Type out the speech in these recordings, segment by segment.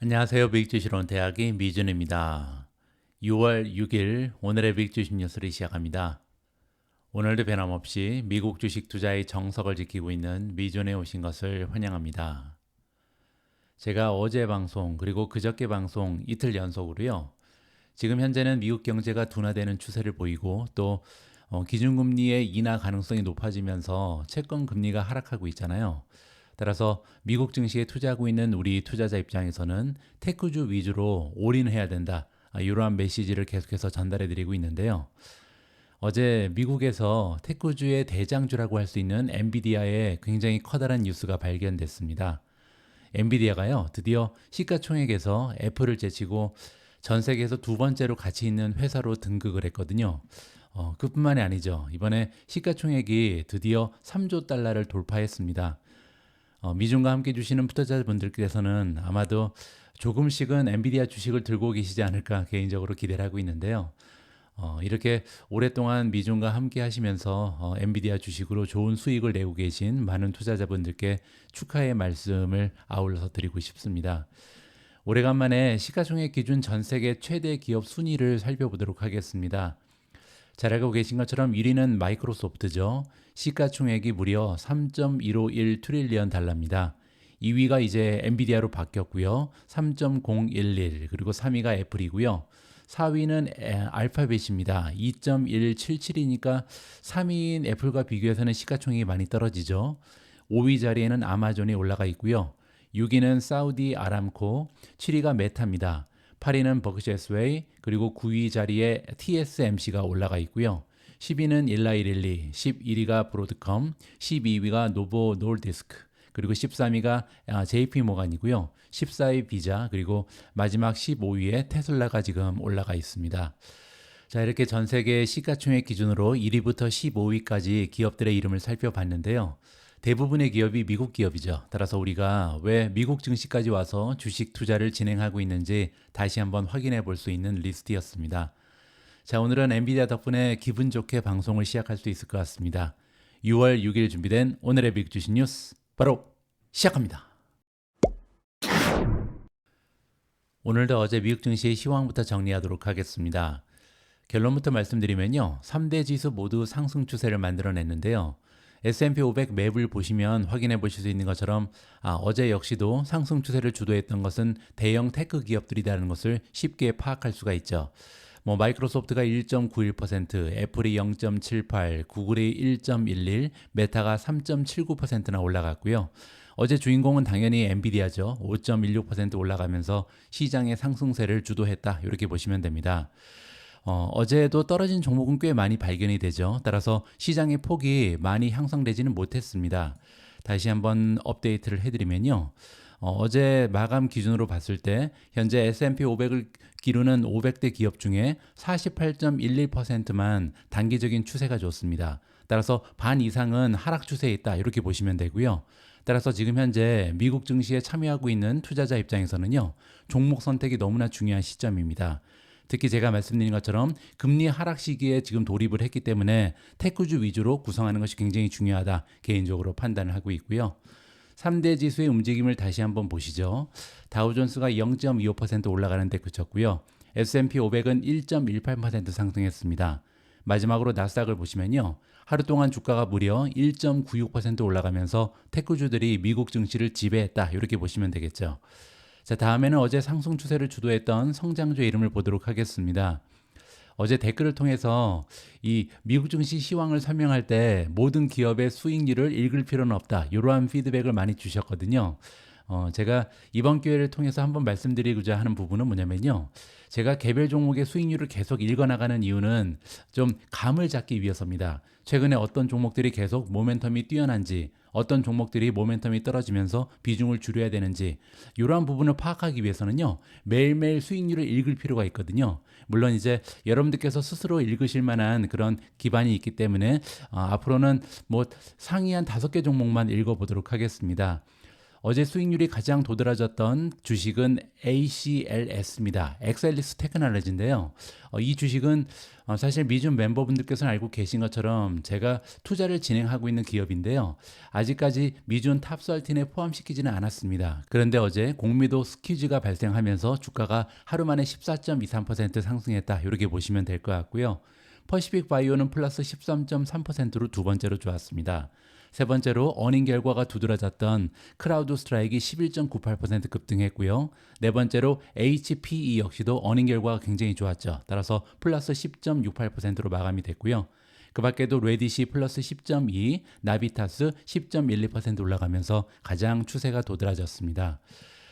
안녕하세요. 미국주식론 대학의 미준입니다. 6월 6일 오늘의 미국주식 뉴스를 시작합니다. 오늘도 변함없이 미국 주식 투자의 정석을 지키고 있는 미준에 오신 것을 환영합니다. 제가 어제 방송 그리고 그저께 방송 이틀 연속으로요. 지금 현재는 미국 경제가 둔화되는 추세를 보이고 또 기준금리의 인하 가능성이 높아지면서 채권 금리가 하락하고 있잖아요. 따라서 미국 증시에 투자하고 있는 우리 투자자 입장에서는 테크주 위주로 올인해야 된다. 이러한 메시지를 계속해서 전달해 드리고 있는데요. 어제 미국에서 테크주의 대장주라고 할 수 있는 엔비디아의 굉장히 커다란 뉴스가 발견됐습니다. 엔비디아가요, 드디어 시가총액에서 애플을 제치고 전 세계에서 두 번째로 가치 있는 회사로 등극을 했거든요. 그뿐만이 아니죠. 이번에 시가총액이 드디어 3조 달러를 돌파했습니다. 미중과 함께 주시는 투자자분들께서는 아마도 조금씩은 엔비디아 주식을 들고 계시지 않을까 개인적으로 기대를 하고 있는데요. 이렇게 오랫동안 미중과 함께 하시면서 엔비디아 주식으로 좋은 수익을 내고 계신 많은 투자자분들께 축하의 말씀을 아울러서 드리고 싶습니다. 오래간만에 시가총액 기준 전 세계 최대 기업 순위를 살펴보도록 하겠습니다. 잘 알고 계신 것처럼 1위는 마이크로소프트죠. 시가총액이 무려 3.151 트릴리언 달러입니다. 2위가 이제 엔비디아로 바뀌었고요. 3.011 그리고 3위가 애플이고요. 4위는 알파벳입니다. 2.177이니까 3위인 애플과 비교해서는 시가총액이 많이 떨어지죠. 5위 자리에는 아마존이 올라가 있고요. 6위는 사우디 아람코, 7위가 메타입니다. 8위는 버크셔스웨이, 그리고 9위 자리에 TSMC가 올라가 있고요. 10위는 일라이릴리, 11위가 브로드컴, 12위가 노보 놀디스크, 그리고 13위가 JP모간이고요. 14위 비자, 그리고 마지막 15위에 테슬라가 지금 올라가 있습니다. 자, 이렇게 전 세계 시가총액 기준으로 1위부터 15위까지 기업들의 이름을 살펴봤는데요. 대부분의 기업이 미국 기업이죠. 따라서 우리가 왜 미국 증시까지 와서 주식 투자를 진행하고 있는지 다시 한번 확인해 볼 수 있는 리스트였습니다. 자, 오늘은 엔비디아 덕분에 기분 좋게 방송을 시작할 수 있을 것 같습니다. 6월 6일 준비된 오늘의 미국 주식 뉴스 바로 시작합니다. 오늘도 어제 미국 증시의 시황부터 정리하도록 하겠습니다. 결론부터 말씀드리면요. 3대 지수 모두 상승 추세를 만들어냈는데요. S&P 500 맵을 보시면 확인해 보실 수 있는 것처럼 어제 역시도 상승 추세를 주도했던 것은 대형 테크 기업들이라는 것을 쉽게 파악할 수가 있죠. 마이크로소프트가 1.91%, 애플이 0.78, 구글이 1.11, 메타가 3.79%나 올라갔고요. 어제 주인공은 당연히 엔비디아죠. 5.16% 올라가면서 시장의 상승세를 주도했다. 이렇게 보시면 됩니다. 어제도 떨어진 종목은 꽤 많이 발견이 되죠. 따라서 시장의 폭이 많이 형성되지는 못했습니다. 다시 한번 업데이트를 해드리면요. 어제 마감 기준으로 봤을 때 현재 S&P 500을 기르는 500대 기업 중에 48.11%만 단기적인 추세가 좋습니다. 따라서 반 이상은 하락 추세에 있다 이렇게 보시면 되고요. 따라서 지금 현재 미국 증시에 참여하고 있는 투자자 입장에서는요. 종목 선택이 너무나 중요한 시점입니다. 특히 제가 말씀드린 것처럼 금리 하락 시기에 지금 돌입을 했기 때문에 테크주 위주로 구성하는 것이 굉장히 중요하다 개인적으로 판단을 하고 있고요. 3대 지수의 움직임을 다시 한번 보시죠. 다우존스가 0.25% 올라가는 데 그쳤고요. S&P 500은 1.18% 상승했습니다. 마지막으로 나스닥을 보시면요. 하루 동안 주가가 무려 1.96% 올라가면서 테크주들이 미국 증시를 지배했다 이렇게 보시면 되겠죠. 자, 다음에는 어제 상승 추세를 주도했던 성장주의 이름을 보도록 하겠습니다. 어제 댓글을 통해서 이 미국 증시 시황을 설명할 때 모든 기업의 수익률을 읽을 필요는 없다. 이러한 피드백을 많이 주셨거든요. 제가 이번 기회를 통해서 한번 말씀드리고자 하는 부분은 뭐냐면요. 제가 개별 종목의 수익률을 계속 읽어나가는 이유는 좀 감을 잡기 위해서입니다. 최근에 어떤 종목들이 계속 모멘텀이 뛰어난지, 어떤 종목들이 모멘텀이 떨어지면서 비중을 줄여야 되는지 이러한 부분을 파악하기 위해서는요. 매일매일 수익률을 읽을 필요가 있거든요. 물론 이제 여러분들께서 스스로 읽으실 만한 그런 기반이 있기 때문에 앞으로는 상위 한 5개 종목만 읽어보도록 하겠습니다. 어제 수익률이 가장 도드라졌던 주식은 ACLS입니다. 엑셀리스 테크놀로지인데요. 이 주식은 사실 미준 멤버분들께서는 알고 계신 것처럼 제가 투자를 진행하고 있는 기업인데요. 아직까지 미준 탑13에 포함시키지는 않았습니다. 그런데 어제 공미도 스퀴즈가 발생하면서 주가가 하루 만에 14.23% 상승했다. 이렇게 보시면 될 것 같고요. 퍼시픽 바이오는 플러스 13.3%로 두 번째로 좋았습니다. 세 번째로 어닝 결과가 두드러졌던 크라우드 스트라이크가 11.98% 급등했고요. 네 번째로 HPE 역시도 어닝 결과가 굉장히 좋았죠. 따라서 플러스 10.68%로 마감이 됐고요. 그 밖에도 레딧이 플러스 10.2, 나비타스 10.12% 올라가면서 가장 추세가 도드라졌습니다.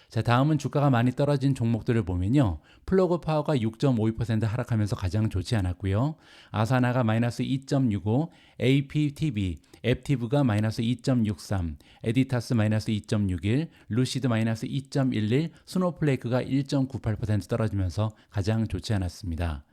자, 다음은 주가가 많이 떨어진 종목들을 보면요. 플러그 파워가 6.52% 하락하면서 가장 좋지 않았고요. 아사나가 마이너스 2.65, APTB, 앱티브가 마이너스 2.63, 에디타스 마이너스 2.61, 루시드 마이너스 2.11, 스노플레이크가 1.98% 떨어지면서 가장 좋지 않았습니다.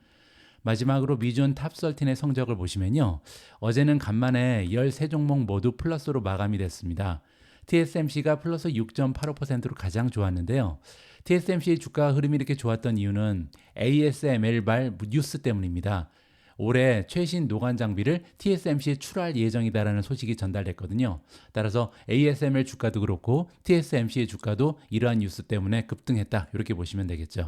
마지막으로 미준 탑13의 성적을 보시면요. 어제는 간만에 13종목 모두 플러스로 마감이 됐습니다. TSMC가 플러스 6.85%로 가장 좋았는데요. TSMC의 주가 흐름이 이렇게 좋았던 이유는 ASML발 뉴스 때문입니다. 올해 최신 노관 장비를 TSMC에 출할 예정이다라는 소식이 전달됐거든요. 따라서 ASML 주가도 그렇고 TSMC의 주가도 이러한 뉴스 때문에 급등했다. 이렇게 보시면 되겠죠.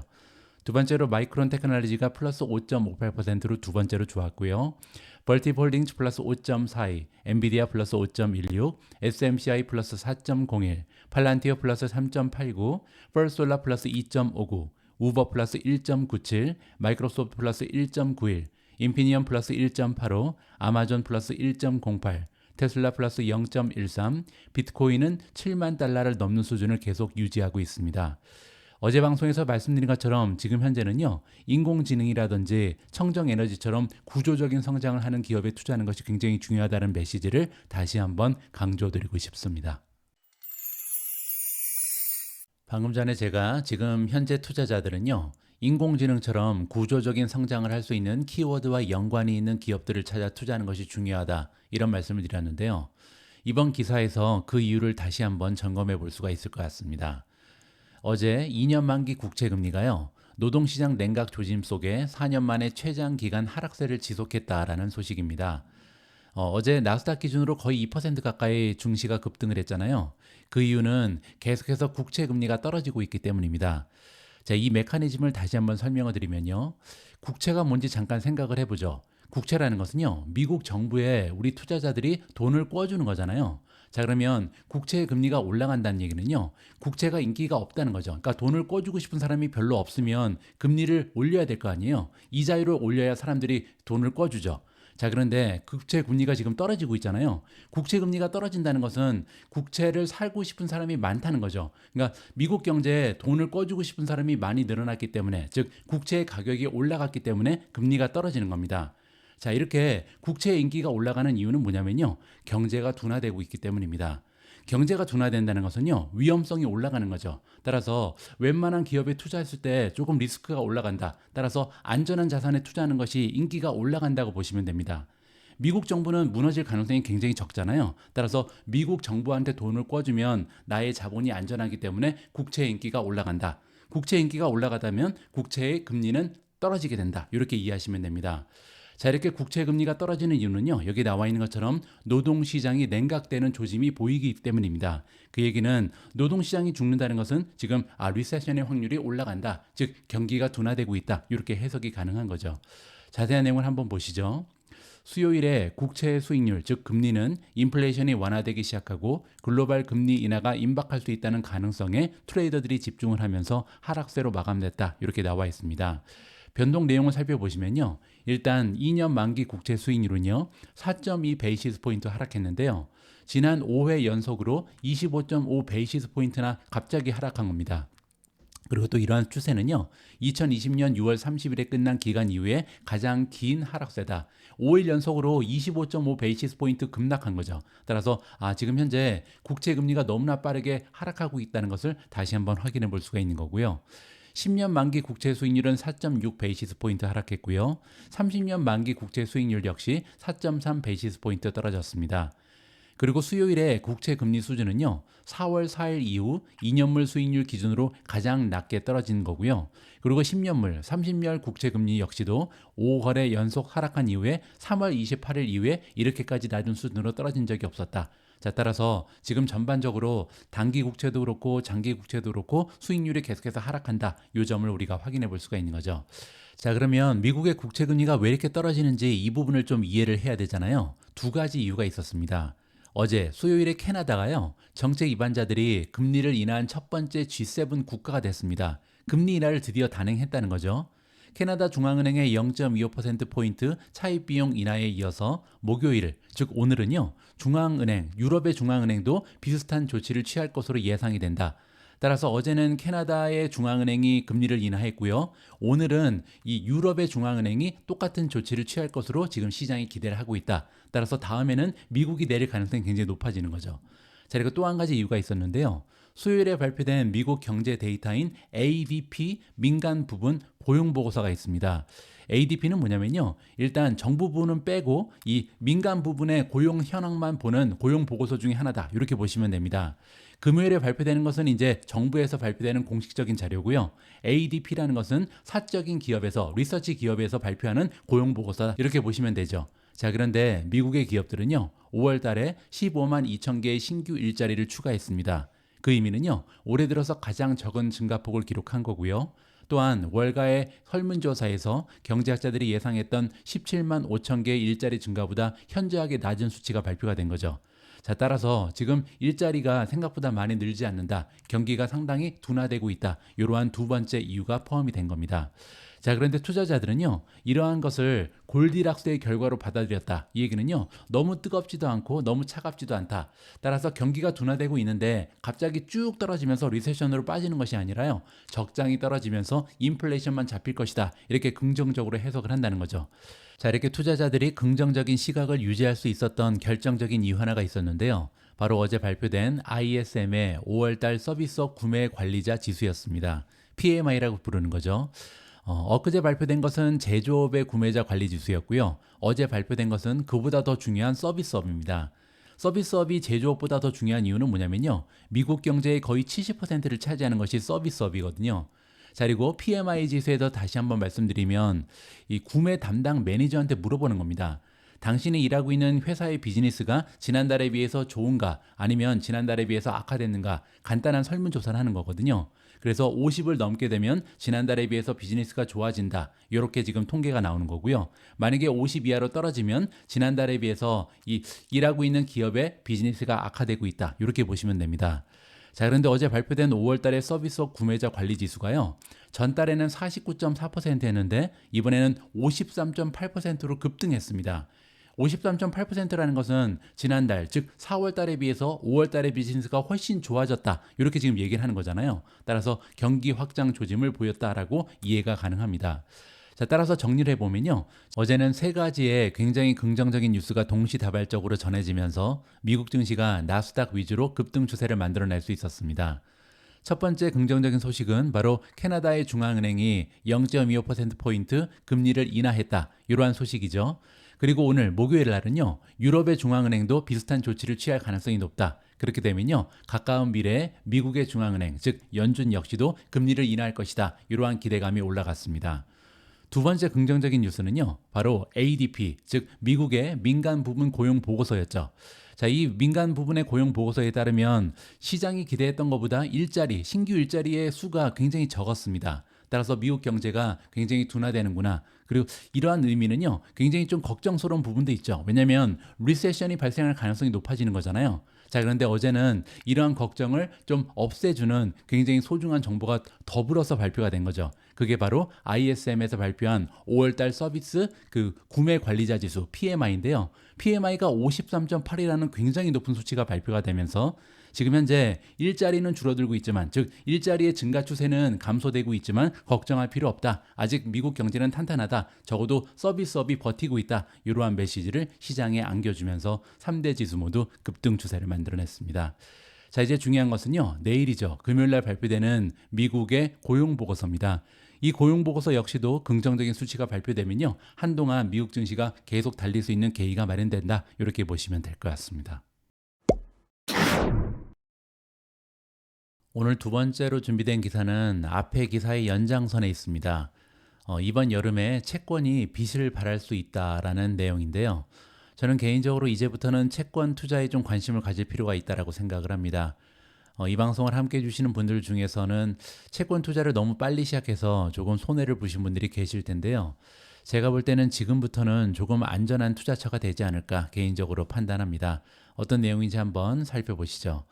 두 번째로 마이크론 테크놀로지가 플러스 5.58%로 두 번째로 좋았고요. 벌팁 홀딩스 플러스 5.42, 엔비디아 플러스 5.16, SMCI 플러스 4.01, 팔란티어 플러스 3.89, 퍼스솔라 플러스 2.59, 우버 플러스 1.97, 마이크로소프트 플러스 1.91, 인피니언 플러스 1.85, 아마존 플러스 1.08, 테슬라 플러스 0.13, 비트코인은 7만 달러를 넘는 수준을 계속 유지하고 있습니다. 어제 방송에서 말씀드린 것처럼 지금 현재는요, 인공지능이라든지 청정에너지처럼 구조적인 성장을 하는 기업에 투자하는 것이 굉장히 중요하다는 메시지를 다시 한번 강조드리고 싶습니다. 방금 전에 제가 지금 현재 투자자들은요, 인공지능처럼 구조적인 성장을 할 수 있는 키워드와 연관이 있는 기업들을 찾아 투자하는 것이 중요하다, 이런 말씀을 드렸는데요. 이번 기사에서 그 이유를 다시 한번 점검해 볼 수가 있을 것 같습니다. 어제 2년 만기 국채금리가요, 노동시장 냉각 조짐 속에 4년 만에 최장 기간 하락세를 지속했다라는 소식입니다. 어제 나스닥 기준으로 거의 2% 가까이 증시가 급등을 했잖아요. 그 이유는 계속해서 국채금리가 떨어지고 있기 때문입니다. 자, 이 메커니즘을 다시 한번 설명을 드리면요. 국채가 뭔지 잠깐 생각을 해보죠. 국채라는 것은요, 미국 정부에 우리 투자자들이 돈을 꿔주는 거잖아요. 자, 그러면 국채의 금리가 올라간다는 얘기는요, 국채가 인기가 없다는 거죠. 그러니까 돈을 꿔주고 싶은 사람이 별로 없으면 금리를 올려야 될 거 아니에요. 이자율을 올려야 사람들이 돈을 꿔주죠. 자, 그런데 국채 금리가 지금 떨어지고 있잖아요. 국채 금리가 떨어진다는 것은 국채를 살고 싶은 사람이 많다는 거죠. 그러니까 미국 경제에 돈을 꿔주고 싶은 사람이 많이 늘어났기 때문에, 즉 국채의 가격이 올라갔기 때문에 금리가 떨어지는 겁니다. 자, 이렇게 국채의 인기가 올라가는 이유는 뭐냐면요, 경제가 둔화되고 있기 때문입니다. 경제가 둔화된다는 것은요, 위험성이 올라가는 거죠. 따라서 웬만한 기업에 투자했을 때 조금 리스크가 올라간다. 따라서 안전한 자산에 투자하는 것이 인기가 올라간다고 보시면 됩니다. 미국 정부는 무너질 가능성이 굉장히 적잖아요. 따라서 미국 정부한테 돈을 꿔주면 나의 자본이 안전하기 때문에 국채의 인기가 올라간다. 국채 인기가 올라가다면 국채의 금리는 떨어지게 된다. 이렇게 이해하시면 됩니다. 자, 이렇게 국채 금리가 떨어지는 이유는요, 여기 나와 있는 것처럼 노동시장이 냉각되는 조짐이 보이기 때문입니다. 그 얘기는 노동시장이 죽는다는 것은 지금 리세션의 확률이 올라간다, 즉 경기가 둔화되고 있다, 이렇게 해석이 가능한 거죠. 자세한 내용을 한번 보시죠. 수요일에 국채 수익률, 즉 금리는 인플레이션이 완화되기 시작하고 글로벌 금리 인하가 임박할 수 있다는 가능성에 트레이더들이 집중을 하면서 하락세로 마감됐다, 이렇게 나와 있습니다. 변동 내용을 살펴보시면요, 일단 2년 만기 국채 수익률은요 4.2 베이시스 포인트 하락했는데요, 지난 5회 연속으로 25.5 베이시스 포인트나 갑자기 하락한 겁니다. 그리고 또 이러한 추세는요, 2020년 6월 30일에 끝난 기간 이후에 가장 긴 하락세다. 5일 연속으로 25.5 베이시스 포인트 급락한 거죠. 따라서 지금 현재 국채 금리가 너무나 빠르게 하락하고 있다는 것을 다시 한번 확인해 볼 수가 있는 거고요. 10년 만기 국채 수익률은 4.6 베이시스 포인트 하락했고요. 30년 만기 국채 수익률 역시 4.3 베이시스 포인트 떨어졌습니다. 그리고 수요일에 국채 금리 수준은요, 4월 4일 이후 2년물 수익률 기준으로 가장 낮게 떨어진 거고요. 그리고 10년물, 30년 국채 금리 역시도 5거래 연속 하락한 이후에 3월 28일 이후에 이렇게까지 낮은 수준으로 떨어진 적이 없었다. 자, 따라서 지금 전반적으로 단기 국채도 그렇고 장기 국채도 그렇고 수익률이 계속해서 하락한다. 이 점을 우리가 확인해 볼 수가 있는 거죠. 자, 그러면 미국의 국채 금리가 왜 이렇게 떨어지는지 이 부분을 좀 이해를 해야 되잖아요. 두 가지 이유가 있었습니다. 어제 수요일에 캐나다가요, 정책 위반자들이 금리를 인하한 첫 번째 G7 국가가 됐습니다. 금리 인하를 드디어 단행했다는 거죠. 캐나다 중앙은행의 0.25%포인트 차입 비용 인하에 이어서 목요일, 즉 오늘은요, 중앙은행, 유럽의 중앙은행도 비슷한 조치를 취할 것으로 예상이 된다. 따라서 어제는 캐나다의 중앙은행이 금리를 인하했고요. 오늘은 이 유럽의 중앙은행이 똑같은 조치를 취할 것으로 지금 시장이 기대를 하고 있다. 따라서 다음에는 미국이 내릴 가능성이 굉장히 높아지는 거죠. 자, 그리고 또 한 가지 이유가 있었는데요. 수요일에 발표된 미국 경제 데이터인 ADP 민간 부분 고용 보고서가 있습니다. ADP는 뭐냐면요, 일단 정부 부분은 빼고 이 민간 부분의 고용 현황만 보는 고용 보고서 중에 하나다. 이렇게 보시면 됩니다. 금요일에 발표되는 것은 이제 정부에서 발표되는 공식적인 자료고요. ADP라는 것은 사적인 기업에서, 리서치 기업에서 발표하는 고용 보고서다. 이렇게 보시면 되죠. 자, 그런데 미국의 기업들은요, 5월 달에 15만 2천 개의 신규 일자리를 추가했습니다. 그 의미는요, 올해 들어서 가장 적은 증가폭을 기록한 거고요. 또한 월가의 설문조사에서 경제학자들이 예상했던 17만 5천 개의 일자리 증가보다 현저하게 낮은 수치가 발표가 된 거죠. 자, 따라서 지금 일자리가 생각보다 많이 늘지 않는다. 경기가 상당히 둔화되고 있다. 이러한 두 번째 이유가 포함이 된 겁니다. 자, 그런데 투자자들은요, 이러한 것을 골디락스의 결과로 받아들였다. 이 얘기는요, 너무 뜨겁지도 않고 너무 차갑지도 않다. 따라서 경기가 둔화되고 있는데 갑자기 쭉 떨어지면서 리세션으로 빠지는 것이 아니라요, 적장이 떨어지면서 인플레이션만 잡힐 것이다. 이렇게 긍정적으로 해석을 한다는 거죠. 자, 이렇게 투자자들이 긍정적인 시각을 유지할 수 있었던 결정적인 이유 하나가 있었는데요. 바로 어제 발표된 ISM의 5월달 서비스업 구매 관리자 지수였습니다. PMI라고 부르는 거죠. 엊그제 발표된 것은 제조업의 구매자 관리 지수였고요. 어제 발표된 것은 그보다 더 중요한 서비스업입니다. 서비스업이 제조업보다 더 중요한 이유는 뭐냐면요, 미국 경제의 거의 70%를 차지하는 것이 서비스업이거든요. 자, 그리고 PMI 지수에서 다시 한번 말씀드리면 이 구매 담당 매니저한테 물어보는 겁니다. 당신이 일하고 있는 회사의 비즈니스가 지난달에 비해서 좋은가, 아니면 지난달에 비해서 악화됐는가, 간단한 설문조사를 하는 거거든요. 그래서 50을 넘게 되면 지난달에 비해서 비즈니스가 좋아진다. 이렇게 지금 통계가 나오는 거고요. 만약에 50 이하로 떨어지면 지난달에 비해서 이 일하고 있는 기업의 비즈니스가 악화되고 있다. 이렇게 보시면 됩니다. 자, 그런데 어제 발표된 5월 달의 서비스업 구매자 관리 지수가요, 전달에는 49.4%였는데 이번에는 53.8%로 급등했습니다. 53.8%라는 것은 지난달, 즉 4월 달에 비해서 5월 달의 비즈니스가 훨씬 좋아졌다. 이렇게 지금 얘기를 하는 거잖아요. 따라서 경기 확장 조짐을 보였다라고 이해가 가능합니다. 자, 따라서 정리를 해보면요, 어제는 세 가지의 굉장히 긍정적인 뉴스가 동시다발적으로 전해지면서 미국 증시가 나스닥 위주로 급등 추세를 만들어낼 수 있었습니다. 첫 번째 긍정적인 소식은 바로 캐나다의 중앙은행이 0.25%포인트 금리를 인하했다. 이러한 소식이죠. 그리고 오늘 목요일 날은요, 유럽의 중앙은행도 비슷한 조치를 취할 가능성이 높다. 그렇게 되면요, 가까운 미래에 미국의 중앙은행, 즉 연준 역시도 금리를 인하할 것이다. 이러한 기대감이 올라갔습니다. 두 번째 긍정적인 뉴스는요, 바로 ADP, 즉 미국의 민간 부분 고용 보고서였죠. 자, 이 민간 부분의 고용 보고서에 따르면 시장이 기대했던 것보다 신규 일자리의 수가 굉장히 적었습니다. 따라서 미국 경제가 굉장히 둔화되는구나. 그리고 이러한 의미는요, 굉장히 좀 걱정스러운 부분도 있죠. 왜냐하면 리세션이 발생할 가능성이 높아지는 거잖아요. 자, 그런데 어제는 이러한 걱정을 좀 없애주는 굉장히 소중한 정보가 더불어서 발표가 된 거죠. 그게 바로 ISM에서 발표한 5월달 서비스 그 구매 관리자 지수 PMI인데요. PMI가 53.8이라는 굉장히 높은 수치가 발표가 되면서 지금 현재 일자리는 줄어들고 있지만, 즉 일자리의 증가 추세는 감소되고 있지만 걱정할 필요 없다. 아직 미국 경제는 탄탄하다. 적어도 서비스업이 버티고 있다. 이러한 메시지를 시장에 안겨주면서 3대 지수 모두 급등 추세를 만들어냈습니다. 자, 이제 중요한 것은요, 내일이죠. 금요일날 발표되는 미국의 고용보고서입니다. 이 고용보고서 역시도 긍정적인 수치가 발표되면요, 한동안 미국 증시가 계속 달릴 수 있는 계기가 마련된다. 이렇게 보시면 될 것 같습니다. 오늘 두 번째로 준비된 기사는 앞의 기사의 연장선에 있습니다. 이번 여름에 채권이 빚을 발할 수 있다라는 내용인데요. 저는 개인적으로 이제부터는 채권 투자에 좀 관심을 가질 필요가 있다라고 생각을 합니다. 이 방송을 함께 해주시는 분들 중에서는 채권 투자를 너무 빨리 시작해서 조금 손해를 보신 분들이 계실 텐데요. 제가 볼 때는 지금부터는 조금 안전한 투자처가 되지 않을까 개인적으로 판단합니다. 어떤 내용인지 한번 살펴보시죠.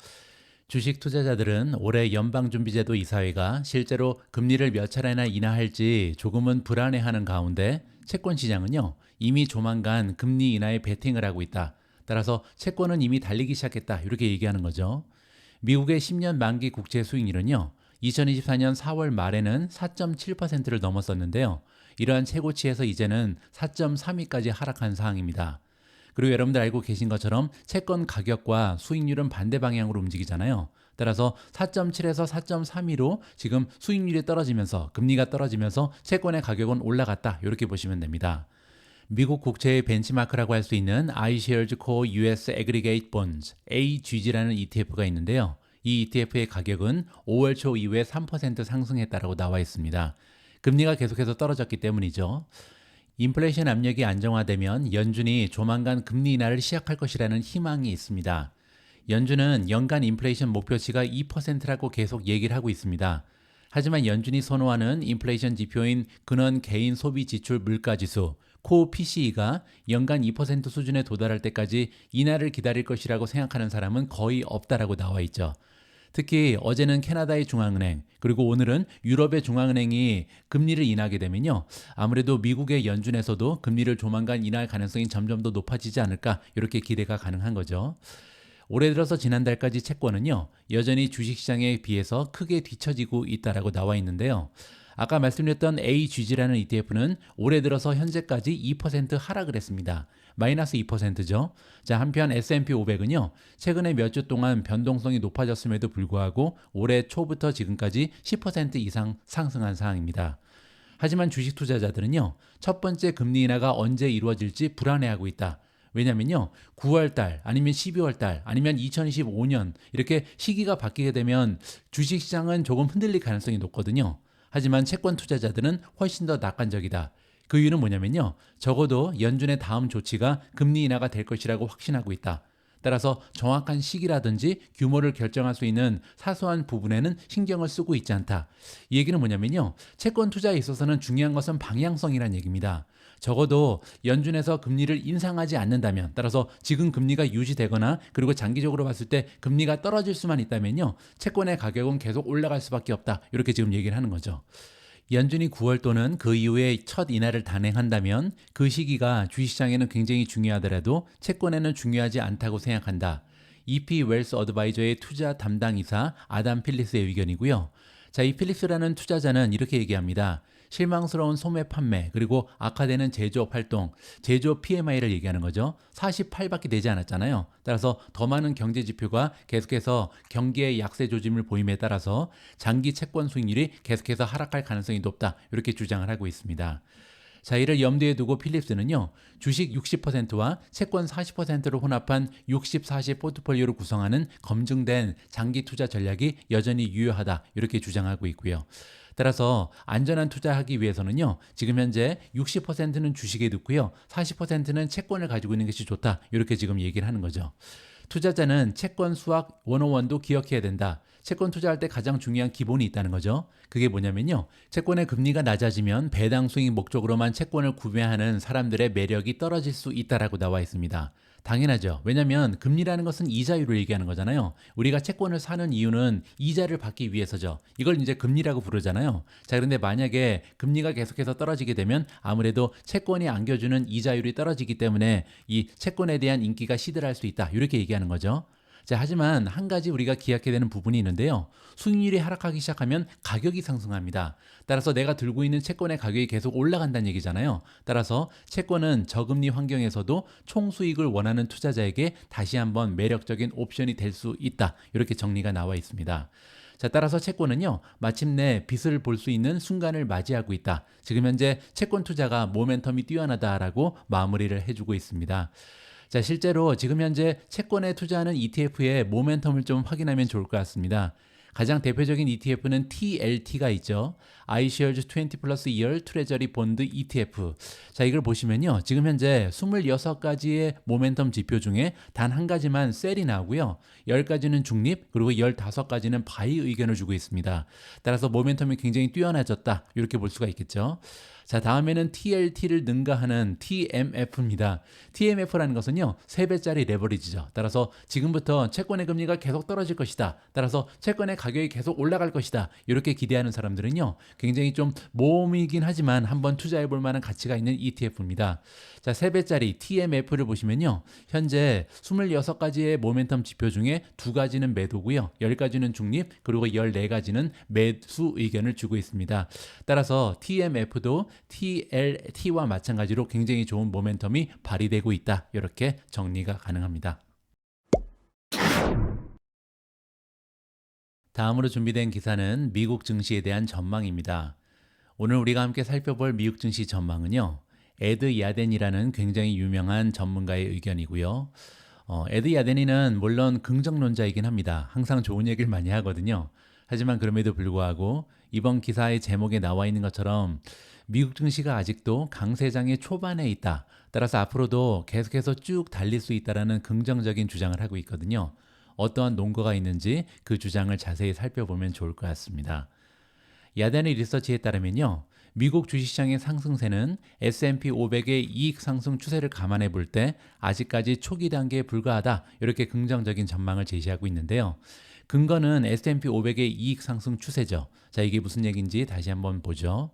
주식 투자자들은 올해 연방준비제도 이사회가 실제로 금리를 몇 차례나 인하할지 조금은 불안해하는 가운데 채권 시장은요, 이미 조만간 금리 인하에 베팅을 하고 있다. 따라서 채권은 이미 달리기 시작했다. 이렇게 얘기하는 거죠. 미국의 10년 만기 국채 수익률은요, 2024년 4월 말에는 4.7%를 넘었었는데요. 이러한 최고치에서 이제는 4.32까지 하락한 상황입니다. 그리고 여러분들 알고 계신 것처럼 채권 가격과 수익률은 반대 방향으로 움직이잖아요. 따라서 4.7에서 4.32로 지금 수익률이 떨어지면서 금리가 떨어지면서 채권의 가격은 올라갔다. 이렇게 보시면 됩니다. 미국 국채의 벤치마크라고 할 수 있는 iShares Core US Aggregate Bonds AGG라는 ETF가 있는데요. 이 ETF의 가격은 5월 초 이후에 3% 상승했다라고 나와 있습니다. 금리가 계속해서 떨어졌기 때문이죠. 인플레이션 압력이 안정화되면 연준이 조만간 금리 인하를 시작할 것이라는 희망이 있습니다. 연준은 연간 인플레이션 목표치가 2%라고 계속 얘기를 하고 있습니다. 하지만 연준이 선호하는 인플레이션 지표인 근원 개인 소비 지출 물가지수 코어 PCE가 연간 2% 수준에 도달할 때까지 인하를 기다릴 것이라고 생각하는 사람은 거의 없다라고 나와 있죠. 특히 어제는 캐나다의 중앙은행 그리고 오늘은 유럽의 중앙은행이 금리를 인하하게 되면요, 아무래도 미국의 연준에서도 금리를 조만간 인하할 가능성이 점점 더 높아지지 않을까 이렇게 기대가 가능한 거죠. 올해 들어서 지난달까지 채권은요, 여전히 주식시장에 비해서 크게 뒤처지고 있다라고 나와 있는데요. 아까 말씀드렸던 AGG라는 ETF는 올해 들어서 현재까지 2% 하락을 했습니다. 마이너스 2%죠. 자, 한편 S&P 500은요, 최근에 몇 주 동안 변동성이 높아졌음에도 불구하고 올해 초부터 지금까지 10% 이상 상승한 상황입니다. 하지만 주식 투자자들은요, 첫 번째 금리 인하가 언제 이루어질지 불안해하고 있다. 왜냐면요, 9월달 아니면 12월달 아니면 2025년 이렇게 시기가 바뀌게 되면 주식시장은 조금 흔들릴 가능성이 높거든요. 하지만 채권 투자자들은 훨씬 더 낙관적이다. 그 이유는 뭐냐면요, 적어도 연준의 다음 조치가 금리 인하가 될 것이라고 확신하고 있다. 따라서 정확한 시기라든지 규모를 결정할 수 있는 사소한 부분에는 신경을 쓰고 있지 않다. 이 얘기는 뭐냐면요, 채권 투자에 있어서는 중요한 것은 방향성이란 얘기입니다. 적어도 연준에서 금리를 인상하지 않는다면, 따라서 지금 금리가 유지되거나 그리고 장기적으로 봤을 때 금리가 떨어질 수만 있다면요, 채권의 가격은 계속 올라갈 수밖에 없다. 이렇게 지금 얘기를 하는 거죠. 연준이 9월 또는 그 이후에 첫 인하를 단행한다면 그 시기가 주식시장에는 굉장히 중요하더라도 채권에는 중요하지 않다고 생각한다. EP 웰스 어드바이저의 투자 담당이사 아담 필립스의 의견이고요. 자, 이 필립스라는 투자자는 이렇게 얘기합니다. 실망스러운 소매 판매 그리고 악화되는 제조업 활동, 제조업 PMI를 얘기하는 거죠. 48밖에 되지 않았잖아요. 따라서 더 많은 경제 지표가 계속해서 경기의 약세 조짐을 보임에 따라서 장기 채권 수익률이 계속해서 하락할 가능성이 높다. 이렇게 주장을 하고 있습니다. 자, 이를 염두에 두고 필립스는요, 주식 60%와 채권 40%를 혼합한 60-40 포트폴리오를 구성하는 검증된 장기 투자 전략이 여전히 유효하다. 이렇게 주장하고 있고요. 따라서 안전한 투자하기 위해서는요, 지금 현재 60%는 주식에 넣고요, 40%는 채권을 가지고 있는 것이 좋다. 이렇게 지금 얘기를 하는 거죠. 투자자는 채권 수학 101도 기억해야 된다. 채권 투자할 때 가장 중요한 기본이 있다는 거죠. 그게 뭐냐면요, 채권의 금리가 낮아지면 배당 수익 목적으로만 채권을 구매하는 사람들의 매력이 떨어질 수 있다라고 나와 있습니다. 당연하죠. 왜냐하면 금리라는 것은 이자율을 얘기하는 거잖아요. 우리가 채권을 사는 이유는 이자를 받기 위해서죠. 이걸 이제 금리라고 부르잖아요. 자, 그런데 만약에 금리가 계속해서 떨어지게 되면 아무래도 채권이 안겨주는 이자율이 떨어지기 때문에 이 채권에 대한 인기가 시들할 수 있다. 이렇게 얘기하는 거죠. 자, 하지만 한 가지 우리가 기억해야 되는 부분이 있는데요. 수익률이 하락하기 시작하면 가격이 상승합니다. 따라서 내가 들고 있는 채권의 가격이 계속 올라간다는 얘기잖아요. 따라서 채권은 저금리 환경에서도 총수익을 원하는 투자자에게 다시 한번 매력적인 옵션이 될 수 있다. 이렇게 정리가 나와 있습니다. 자, 따라서 채권은요, 마침내 빚을 볼 수 있는 순간을 맞이하고 있다. 지금 현재 채권 투자가 모멘텀이 뛰어나다라고 마무리를 해주고 있습니다. 자, 실제로 지금 현재 채권에 투자하는 ETF의 모멘텀을 좀 확인하면 좋을 것 같습니다. 가장 대표적인 ETF는 TLT가 있죠. iShares 20 플러스 Year Treasury Bond ETF. 자, 이걸 보시면요. 지금 현재 26가지의 모멘텀 지표 중에 단 한 가지만 셀이 나오고요. 10가지는 중립, 그리고 15가지는 바이 의견을 주고 있습니다. 따라서 모멘텀이 굉장히 뛰어나졌다. 이렇게 볼 수가 있겠죠. 자, 다음에는 TLT를 능가하는 TMF입니다. TMF라는 것은요, 3배짜리 레버리지죠. 따라서 지금부터 채권의 금리가 계속 떨어질 것이다. 따라서 채권의 가격이 계속 올라갈 것이다. 이렇게 기대하는 사람들은요, 굉장히 좀 모험이긴 하지만 한번 투자해 볼 만한 가치가 있는 ETF입니다. 자, 3배짜리 TMF를 보시면요, 현재 26가지의 모멘텀 지표 중에 2가지는 매도고요, 10가지는 중립, 그리고 14가지는 매수 의견을 주고 있습니다. 따라서 TMF도 TLT와 마찬가지로 굉장히 좋은 모멘텀이 발휘되고 있다. 이렇게 정리가 가능합니다. 다음으로 준비된 기사는 미국 증시에 대한 전망입니다. 오늘 우리가 함께 살펴볼 미국 증시 전망은요, 에드 야덴이라는 굉장히 유명한 전문가의 의견이고요. 에드 야덴이는 물론 긍정론자이긴 합니다. 항상 좋은 얘기를 많이 하거든요. 하지만 그럼에도 불구하고 이번 기사의 제목에 나와 있는 것처럼 미국 증시가 아직도 강세장의 초반에 있다. 따라서 앞으로도 계속해서 쭉 달릴 수 있다는 긍정적인 주장을 하고 있거든요. 어떠한 논거가 있는지 그 주장을 자세히 살펴보면 좋을 것 같습니다. 야덴의 리서치에 따르면요, 미국 주식시장의 상승세는 S&P 500의 이익 상승 추세를 감안해 볼 때 아직까지 초기 단계에 불과하다. 이렇게 긍정적인 전망을 제시하고 있는데요. 근거는 S&P 500의 이익 상승 추세죠. 자, 이게 무슨 얘기인지 다시 한번 보죠.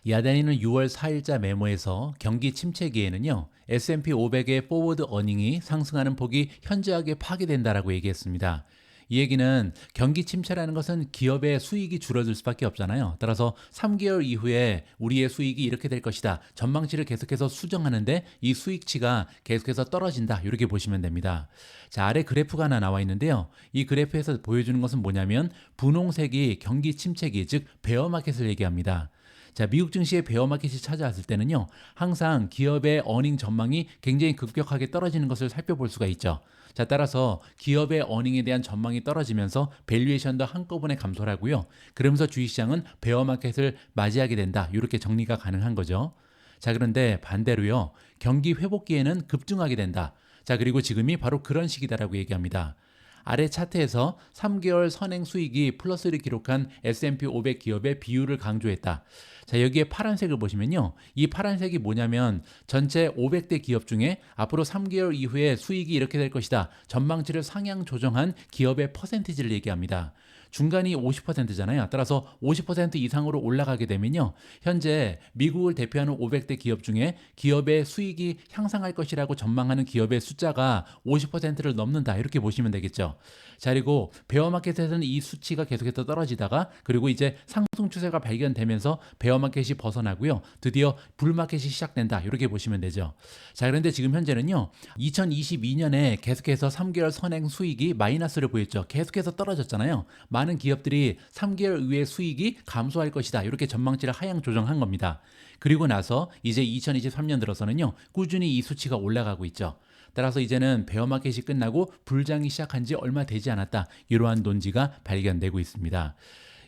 야단이는 6월 4일자 메모에서 경기 침체기에는요, S&P 500의 포워드 어닝이 상승하는 폭이 현저하게 파괴된다라고 얘기했습니다. 이 얘기는 경기 침체라는 것은 기업의 수익이 줄어들 수밖에 없잖아요. 따라서 3개월 이후에 우리의 수익이 이렇게 될 것이다. 전망치를 계속해서 수정하는데 이 수익치가 계속해서 떨어진다. 이렇게 보시면 됩니다. 자, 아래 그래프가 하나 나와 있는데요. 이 그래프에서 보여주는 것은 뭐냐면 분홍색이 경기 침체기, 즉 베어마켓을 얘기합니다. 자, 미국 증시의 베어마켓이 찾아왔을 때는요, 항상 기업의 어닝 전망이 굉장히 급격하게 떨어지는 것을 살펴볼 수가 있죠. 자, 따라서 기업의 어닝에 대한 전망이 떨어지면서 밸류에이션도 한꺼번에 감소를 하고요. 그러면서 주식시장은 베어마켓을 맞이하게 된다. 이렇게 정리가 가능한 거죠. 자, 그런데 반대로요, 경기 회복기에는 급증하게 된다. 자, 그리고 지금이 바로 그런 시기다라고 얘기합니다. 아래 차트에서 3개월 선행 수익이 플러스를 기록한 S&P 500 기업의 비율을 강조했다. 자, 여기에 파란색을 보시면요, 이 파란색이 뭐냐면 전체 500대 기업 중에 앞으로 3개월 이후에 수익이 이렇게 될 것이다, 전망치를 상향 조정한 기업의 퍼센티지를 얘기합니다. 중간이 50%잖아요. 따라서 50% 이상으로 올라가게 되면요, 현재 미국을 대표하는 500대 기업 중에 기업의 수익이 향상할 것이라고 전망하는 기업의 숫자가 50%를 넘는다. 이렇게 보시면 되겠죠. 자, 그리고 베어마켓에서는 이 수치가 계속해서 떨어지다가 그리고 이제 상승 추세가 발견되면서 베어마켓이 벗어나고요, 드디어 불마켓이 시작된다. 이렇게 보시면 되죠. 자, 그런데 지금 현재는요, 2022년에 계속해서 3개월 선행 수익이 마이너스를 보였죠. 계속해서 떨어졌잖아요. 많은 기업들이 3개월 이후에 수익이 감소할 것이다. 이렇게 전망치를 하향 조정한 겁니다. 그리고 나서 이제 2023년 들어서는요, 꾸준히 이 수치가 올라가고 있죠. 따라서 이제는 베어마켓이 끝나고 불장이 시작한 지 얼마 되지 않았다. 이러한 논지가 발견되고 있습니다.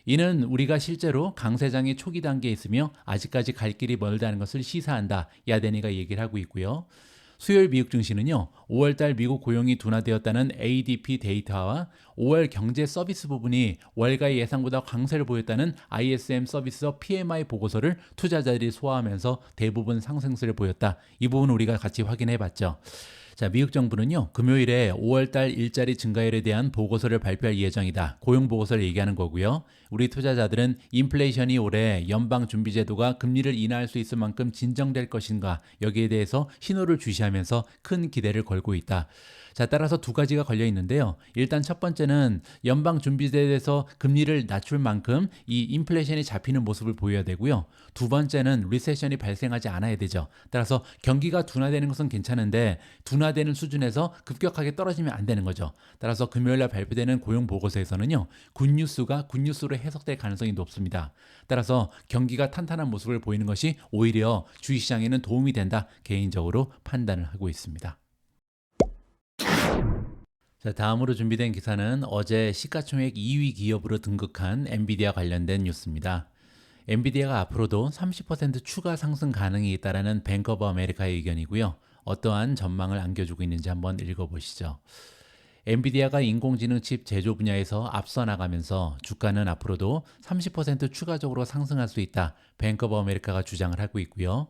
이는 우리가 실제로 강세장의 초기 단계에 있으며 아직까지 갈 길이 멀다는 것을 시사한다. 야데니가 얘기를 하고 있고요. 수요일 미국 증시는요, 5월달 미국 고용이 둔화되었다는 ADP 데이터와 5월 경제 서비스 부분이 월가의 예상보다 강세를 보였다는 ISM 서비스 PMI 보고서를 투자자들이 소화하면서 대부분 상승세를 보였다. 이 부분 우리가 같이 확인해 봤죠. 자, 미국 정부는요, 금요일에 5월달 일자리 증가율에 대한 보고서를 발표할 예정이다. 고용 보고서를 얘기하는 거고요. 우리 투자자들은 인플레이션이 올해 연방준비제도가 금리를 인하할 수 있을 만큼 진정될 것인가, 여기에 대해서 신호를 주시하면서 큰 기대를 걸고 있다. 자, 따라서 두 가지가 걸려 있는데요. 일단 첫 번째는 연방준비제도에서 금리를 낮출 만큼 이 인플레이션이 잡히는 모습을 보여야 되고요. 두 번째는 리세션이 발생하지 않아야 되죠. 따라서 경기가 둔화되는 것은 괜찮은데 둔화되는 수준에서 급격하게 떨어지면 안 되는 거죠. 따라서 금요일날 발표되는 고용 보고서에서는요, 굿뉴스가 굿뉴스로 해석될 가능성이 높습니다. 따라서 경기가 탄탄한 모습을 보이는 것이 오히려 주식시장에는 도움이 된다, 개인적으로 판단을 하고 있습니다. 자, 다음으로 준비된 기사는 어제 시가총액 2위 기업으로 등극한 엔비디아 관련된 뉴스입니다. 엔비디아가 앞으로도 30% 추가 상승 가능이 있다라는 뱅크 오브 아메리카의 의견이고요. 어떠한 전망을 안겨주고 있는지 한번 읽어보시죠. 엔비디아가 인공지능 칩 제조 분야에서 앞서 나가면서 주가는 앞으로도 30% 추가적으로 상승할 수 있다. 뱅크 오브 아메리카가 주장을 하고 있고요.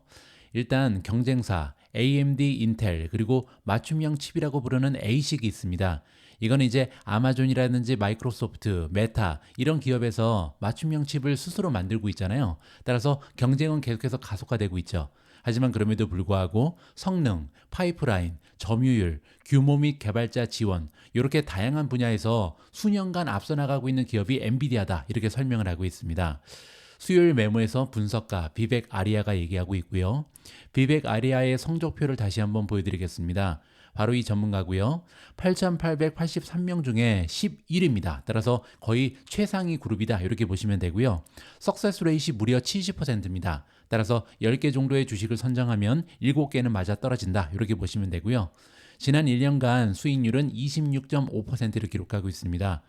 일단 경쟁사 AMD, 인텔 그리고 맞춤형 칩이라고 부르는 ASIC이 있습니다. 이건 이제 아마존이라든지 마이크로소프트, 메타 이런 기업에서 맞춤형 칩을 스스로 만들고 있잖아요. 따라서 경쟁은 계속해서 가속화되고 있죠. 하지만 그럼에도 불구하고 성능, 파이프라인, 점유율, 규모 및 개발자 지원 이렇게 다양한 분야에서 수년간 앞서 나가고 있는 기업이 엔비디아다 이렇게 설명을 하고 있습니다. 수요일 메모에서 분석가 비벡 아리아가 얘기하고 있고요. 비벡 아리아의 성적표를 다시 한번 보여드리겠습니다. 바로 이 전문가고요. 8,883명 중에 11위입니다. 따라서 거의 최상위 그룹이다 이렇게 보시면 되고요. 석세스 레이시 무려 70%입니다. 따라서 10개 정도의 주식을 선정하면 7개는 맞아떨어진다 이렇게 보시면 되고요. 지난 1년간 수익률은 26.5%를 기록하고 있습니다.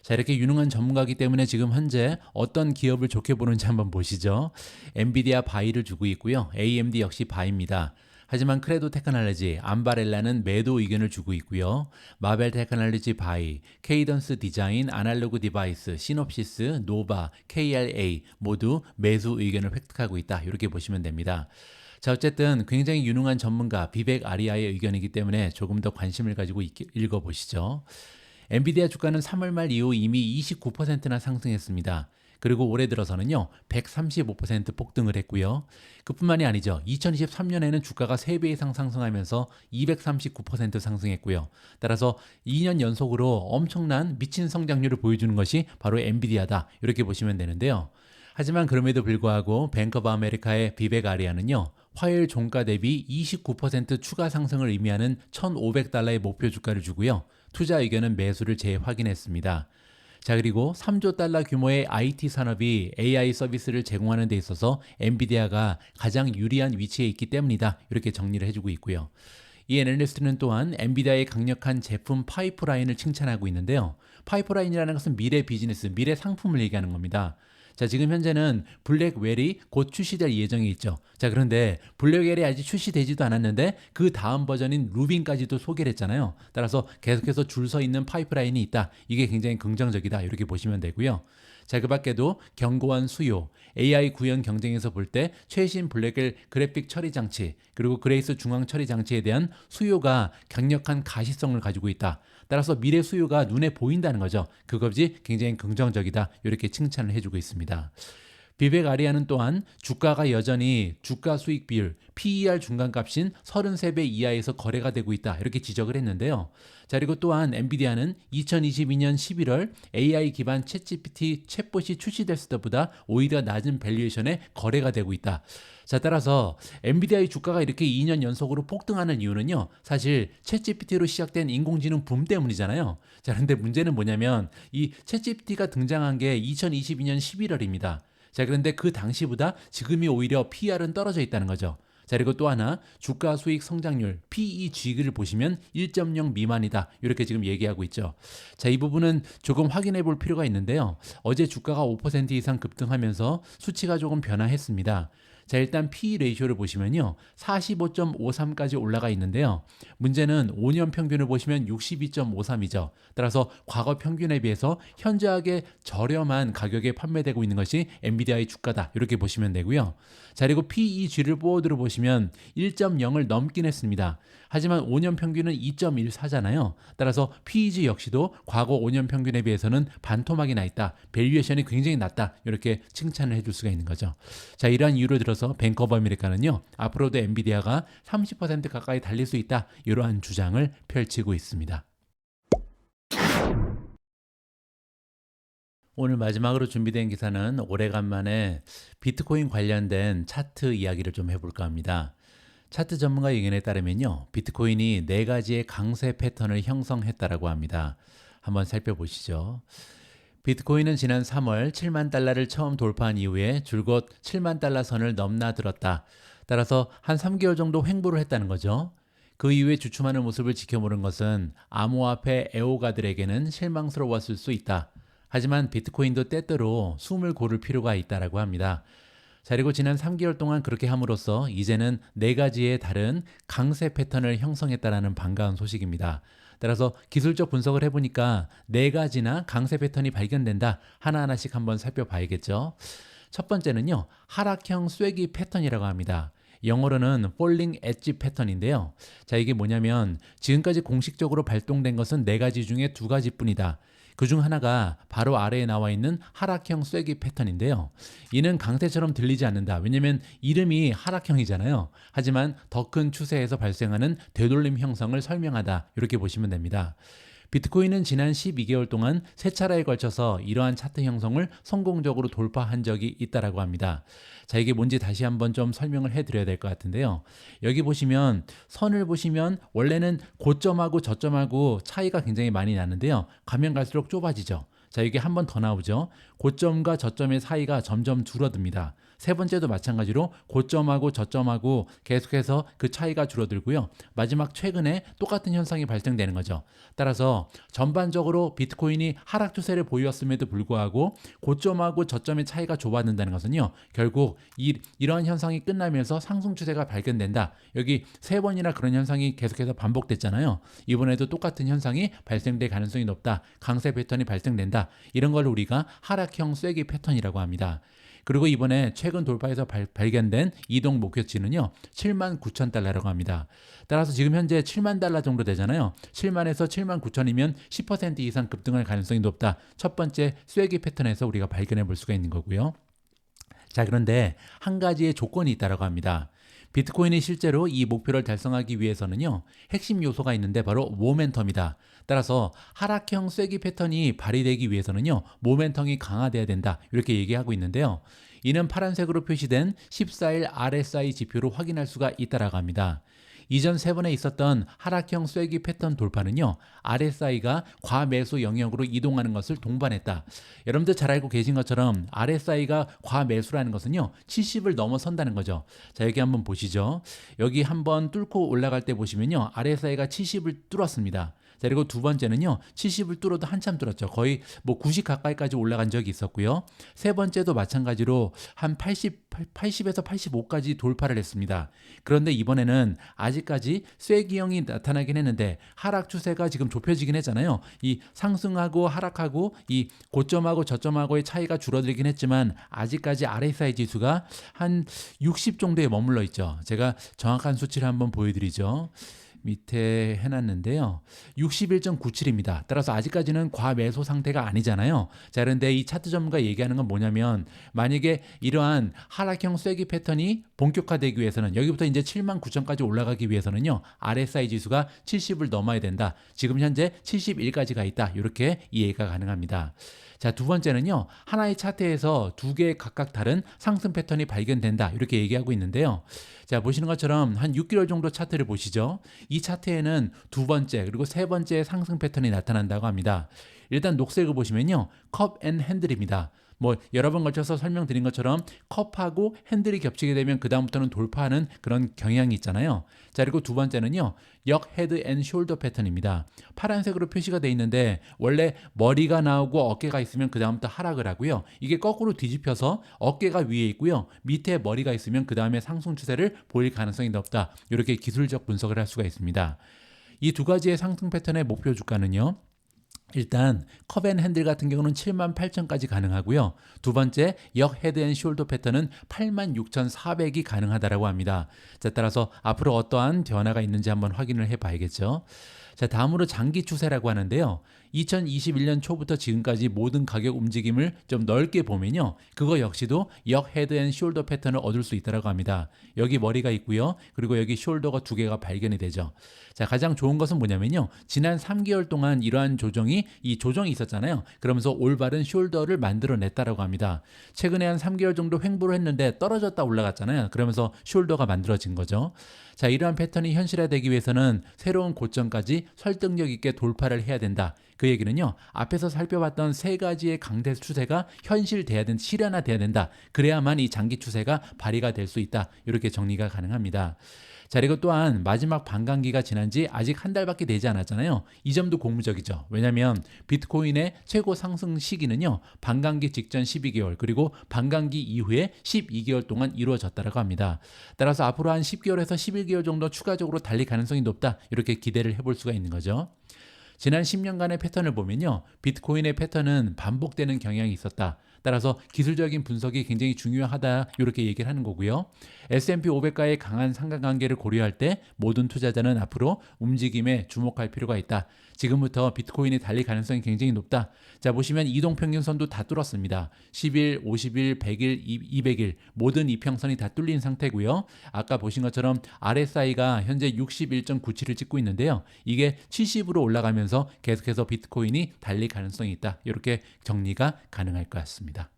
자, 이렇게 유능한 전문가이기 때문에 지금 현재 어떤 기업을 좋게 보는지 한번 보시죠. 엔비디아 바이를 주고 있고요. AMD 역시 바이입니다. 하지만 크레도 테크놀로지, 암바렐라는 매도 의견을 주고 있고요. 마벨 테크놀로지 바이, 케이던스 디자인, 아날로그 디바이스, 시놉시스, 노바, KLA 모두 매수 의견을 획득하고 있다. 이렇게 보시면 됩니다. 자, 어쨌든 굉장히 유능한 전문가 비벡 아리아의 의견이기 때문에 조금 더 관심을 가지고 읽어보시죠. 엔비디아 주가는 3월 말 이후 이미 29%나 상승했습니다. 그리고 올해 들어서는요 135% 폭등을 했고요. 그뿐만이 아니죠. 2023년에는 주가가 3배 이상 상승하면서 239% 상승했고요. 따라서 2년 연속으로 엄청난 미친 성장률을 보여주는 것이 바로 엔비디아다 이렇게 보시면 되는데요. 하지만 그럼에도 불구하고 뱅크 오브 아메리카의 비벡 아리아는요. 화요일 종가 대비 29% 추가 상승을 의미하는 1,500달러의 목표 주가를 주고요. 투자 의견은 매수를 재확인했습니다. 자, 그리고 3조 달러 규모의 IT 산업이 AI 서비스를 제공하는 데 있어서 엔비디아가 가장 유리한 위치에 있기 때문이다. 이렇게 정리를 해주고 있고요. 이 애널리스트는 또한 엔비디아의 강력한 제품 파이프라인을 칭찬하고 있는데요. 파이프라인이라는 것은 미래 비즈니스, 미래 상품을 얘기하는 겁니다. 자, 지금 현재는 블랙웰이 곧 출시될 예정이 있죠. 자, 그런데 블랙웰이 아직 출시되지도 않았는데 그 다음 버전인 루빈까지도 소개를 했잖아요. 따라서 계속해서 줄 서 있는 파이프라인이 있다. 이게 굉장히 긍정적이다. 이렇게 보시면 되고요. 자, 그 밖에도 견고한 수요, AI 구현 경쟁에서 볼 때 최신 블랙웰 그래픽 처리 장치, 그리고 그레이스 중앙 처리 장치에 대한 수요가 강력한 가시성을 가지고 있다. 따라서 미래 수요가 눈에 보인다는 거죠. 그것이 굉장히 긍정적이다. 이렇게 칭찬을 해주고 있습니다. 비벡 아리아는 또한 주가가 여전히 주가 수익 비율 PER 중간값인 33배 이하에서 거래가 되고 있다. 이렇게 지적을 했는데요. 자, 그리고 또한 엔비디아는 2022년 11월 AI 기반 챗GPT 챗봇이 출시됐을 때보다 오히려 낮은 밸류에이션에 거래가 되고 있다. 자, 따라서 엔비디아의 주가가 이렇게 2년 연속으로 폭등하는 이유는요. 사실 챗GPT로 시작된 인공지능 붐 때문이잖아요. 자, 그런데 문제는 뭐냐면 이 챗GPT가 등장한 게 2022년 11월입니다. 자, 그런데 그 당시보다 지금이 오히려 PER은 떨어져 있다는 거죠. 자, 그리고 또 하나 주가 수익 성장률 PEG를 보시면 1.0 미만이다. 이렇게 지금 얘기하고 있죠. 자, 이 부분은 조금 확인해 볼 필요가 있는데요. 어제 주가가 5% 이상 급등하면서 수치가 조금 변화했습니다. 자, 일단 PE 레이쇼를 보시면요. 45.53까지 올라가 있는데요. 문제는 5년 평균을 보시면 62.53이죠. 따라서 과거 평균에 비해서 현저하게 저렴한 가격에 판매되고 있는 것이 엔비디아의 주가다. 이렇게 보시면 되고요. 자, 그리고 PEG를 보드로 보시면 1.0을 넘긴 했습니다. 하지만 5년 평균은 2.14잖아요. 따라서 PEG 역시도 과거 5년 평균에 비해서는 반토막이 나 있다. 밸류에이션이 굉장히 낮다. 이렇게 칭찬을 해줄 수가 있는 거죠. 자, 이러한 이유를 들어서 뱅크 오브 아메리카는요. 앞으로도 엔비디아가 30% 가까이 달릴 수 있다. 이러한 주장을 펼치고 있습니다. 오늘 마지막으로 준비된 기사는 오래간만에 비트코인 관련된 차트 이야기를 좀 해볼까 합니다. 차트 전문가 의견에 따르면요. 비트코인이 4가지의 강세 패턴을 형성했다라고 합니다. 한번 살펴보시죠. 비트코인은 지난 3월 7만 달러를 처음 돌파한 이후에 줄곧 7만 달러 선을 넘나들었다. 따라서 한 3개월 정도 횡보를 했다는 거죠. 그 이후에 주춤하는 모습을 지켜보는 것은 암호화폐 애호가들에게는 실망스러웠을 수 있다. 하지만 비트코인도 때때로 숨을 고를 필요가 있다라고 합니다. 자, 그리고 지난 3개월 동안 그렇게 함으로써 이제는 4가지의 다른 강세 패턴을 형성했다라는 반가운 소식입니다. 따라서 기술적 분석을 해보니까 4가지나 강세 패턴이 발견된다. 하나하나씩 한번 살펴봐야겠죠. 첫 번째는요, 하락형 쐐기 패턴이라고 합니다. 영어로는 falling edge 패턴인데요. 자, 이게 뭐냐면 지금까지 공식적으로 발동된 것은 4가지 중에 2가지뿐이다. 그중 하나가 바로 아래에 나와 있는 하락형 쐐기 패턴인데요. 이는 강세처럼 들리지 않는다. 왜냐하면 이름이 하락형이잖아요. 하지만 더 큰 추세에서 발생하는 되돌림 형성을 설명하다. 이렇게 보시면 됩니다. 비트코인은 지난 12개월 동안 3차례에 걸쳐서 이러한 차트 형성을 성공적으로 돌파한 적이 있다라고 합니다. 자, 이게 뭔지 다시 한번 좀 설명을 해드려야 될 것 같은데요. 여기 보시면 선을 보시면 원래는 고점하고 저점하고 차이가 굉장히 많이 나는데요. 가면 갈수록 좁아지죠. 자, 이게 한 번 더 나오죠. 고점과 저점의 사이가 점점 줄어듭니다. 세 번째도 마찬가지로 고점하고 저점하고 계속해서 그 차이가 줄어들고요. 마지막 최근에 똑같은 현상이 발생되는 거죠. 따라서 전반적으로 비트코인이 하락 추세를 보였음에도 불구하고 고점하고 저점의 차이가 좁아진다는 것은요. 결국 이러한 현상이 끝나면서 상승 추세가 발견된다. 여기 3번이나 그런 현상이 계속해서 반복됐잖아요. 이번에도 똑같은 현상이 발생될 가능성이 높다. 강세 패턴이 발생된다. 이런 걸 우리가 하락형 쐐기 패턴이라고 합니다. 그리고 이번에 최근 돌파에서 발견된 이동 목표치는요 79,000달러라고 합니다. 따라서 지금 현재 7만 달러 정도 되잖아요. 7만에서 7만 9천이면 10% 이상 급등할 가능성이 높다. 첫 번째 쐐기 패턴에서 우리가 발견해 볼 수가 있는 거고요. 자, 그런데 한 가지의 조건이 있다고 합니다. 비트코인이 실제로 이 목표를 달성하기 위해서는요 핵심 요소가 있는데 바로 모멘텀이다. 따라서 하락형 쐐기 패턴이 발휘되기 위해서는요 모멘텀이 강화돼야 된다. 이렇게 얘기하고 있는데요. 이는 파란색으로 표시된 14일 RSI 지표로 확인할 수가 있다라고 합니다. 이전 3번에 있었던 하락형 쐐기 패턴 돌파는요 RSI가 과매수 영역으로 이동하는 것을 동반했다. 여러분들 잘 알고 계신 것처럼 RSI가 과매수라는 것은요 70을 넘어선다는 거죠. 자, 여기 한번 보시죠. 여기 한번 뚫고 올라갈 때 보시면요 RSI가 70을 뚫었습니다. 자, 그리고 두 번째는요 70을 뚫어도 한참 뚫었죠. 거의 90 가까이까지 올라간 적이 있었고요. 세 번째도 마찬가지로 한 80에서 85까지 돌파를 했습니다. 그런데 이번에는 아직까지 쐐기형이 나타나긴 했는데 하락 추세가 지금 좁혀지긴 했잖아요. 이 상승하고 하락하고 이 고점하고 저점하고의 차이가 줄어들긴 했지만 아직까지 RSI 지수가 한 60 정도에 머물러 있죠. 제가 정확한 수치를 한번 보여드리죠. 밑에 해놨는데요. 61.97입니다. 따라서 아직까지는 과매수 상태가 아니잖아요. 자, 그런데 이 차트 전문가 얘기하는 건 뭐냐면 만약에 이러한 하락형 쐐기 패턴이 본격화되기 위해서는 여기부터 이제 79,000까지 올라가기 위해서는요. RSI 지수가 70을 넘어야 된다. 지금 현재 71까지 가 있다. 이렇게 이해가 가능합니다. 자, 두 번째는요. 하나의 차트에서 2개의 각각 다른 상승 패턴이 발견된다. 이렇게 얘기하고 있는데요. 자, 보시는 것처럼 한 6개월 정도 차트를 보시죠. 이 차트에는 두 번째 그리고 세 번째 상승 패턴이 나타난다고 합니다. 일단 녹색을 보시면요. 컵 앤 핸들입니다. 여러 번 걸쳐서 설명드린 것처럼 컵하고 핸들이 겹치게 되면 그 다음부터는 돌파하는 그런 경향이 있잖아요. 자, 그리고 두 번째는요. 역 헤드 앤 숄더 패턴입니다. 파란색으로 표시가 돼 있는데 원래 머리가 나오고 어깨가 있으면 그 다음부터 하락을 하고요. 이게 거꾸로 뒤집혀서 어깨가 위에 있고요. 밑에 머리가 있으면 그 다음에 상승 추세를 보일 가능성이 높다. 이렇게 기술적 분석을 할 수가 있습니다. 이 두 가지의 상승 패턴의 목표 주가는요. 일단 컵 앤 핸들 같은 경우는 78,000까지 가능하고요. 두 번째 역 헤드 앤 숄더 패턴은 86,400이 가능하다라고 합니다. 자, 따라서 앞으로 어떠한 변화가 있는지 한번 확인을 해 봐야겠죠. 자, 다음으로 장기 추세라고 하는데요. 2021년 초부터 지금까지 모든 가격 움직임을 좀 넓게 보면요. 그거 역시도 역 헤드 앤 숄더 패턴을 얻을 수 있다고 합니다. 여기 머리가 있고요. 그리고 여기 숄더가 2개가 발견이 되죠. 자, 가장 좋은 것은 뭐냐면요. 지난 3개월 동안 이러한 조정이 있었잖아요. 그러면서 올바른 숄더를 만들어냈다라고 합니다. 최근에 한 3개월 정도 횡보를 했는데 떨어졌다 올라갔잖아요. 그러면서 숄더가 만들어진 거죠. 자, 이러한 패턴이 현실화되기 위해서는 새로운 고점까지 설득력 있게 돌파를 해야 된다. 그 얘기는요. 앞에서 살펴봤던 3가지의 강세 추세가 실현화돼야 된다. 그래야만 이 장기 추세가 발휘가 될 수 있다. 이렇게 정리가 가능합니다. 자, 그리고 또한 마지막 반감기가 지난 지 아직 한 달밖에 되지 않았잖아요. 이 점도 고무적이죠. 왜냐하면 비트코인의 최고 상승 시기는요, 반감기 직전 12개월, 그리고 반감기 이후에 12개월 동안 이루어졌다고 합니다. 따라서 앞으로 한 10개월에서 11개월 정도 추가적으로 달릴 가능성이 높다, 이렇게 기대를 해볼 수가 있는 거죠. 지난 10년간의 패턴을 보면요, 비트코인의 패턴은 반복되는 경향이 있었다. 따라서 기술적인 분석이 굉장히 중요하다, 이렇게 얘기를 하는 거고요. S&P 500과의 강한 상관관계를 고려할 때 모든 투자자는 앞으로 움직임에 주목할 필요가 있다. 지금부터 비트코인이 달릴 가능성이 굉장히 높다. 자, 보시면 이동평균선도 다 뚫었습니다. 10일, 50일, 100일, 200일 모든 이평선이 다 뚫린 상태고요. 아까 보신 것처럼 RSI가 현재 61.97을 찍고 있는데요. 이게 70으로 올라가면서 계속해서 비트코인이 달릴 가능성이 있다. 이렇게 정리가 가능할 것 같습니다.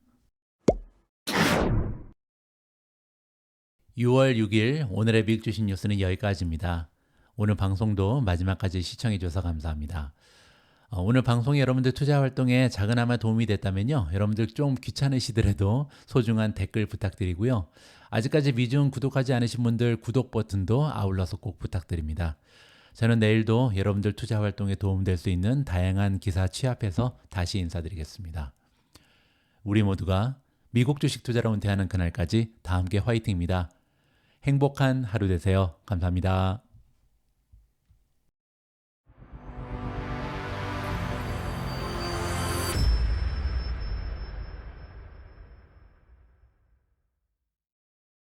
6월 6일 오늘의 미국 주식 뉴스는 여기까지입니다. 오늘 방송도 마지막까지 시청해주셔서 감사합니다. 오늘 방송이 여러분들 투자 활동에 작은아마 도움이 됐다면요, 여러분들 좀 귀찮으시더라도 소중한 댓글 부탁드리고요. 아직까지 미중 구독하지 않으신 분들 구독 버튼도 아울러서 꼭 부탁드립니다. 저는 내일도 여러분들 투자 활동에 도움될 수 있는 다양한 기사 취합해서 다시 인사드리겠습니다. 우리 모두가 미국 주식 투자로 은퇴하는 그날까지 다 함께 화이팅입니다. 행복한 하루 되세요. 감사합니다.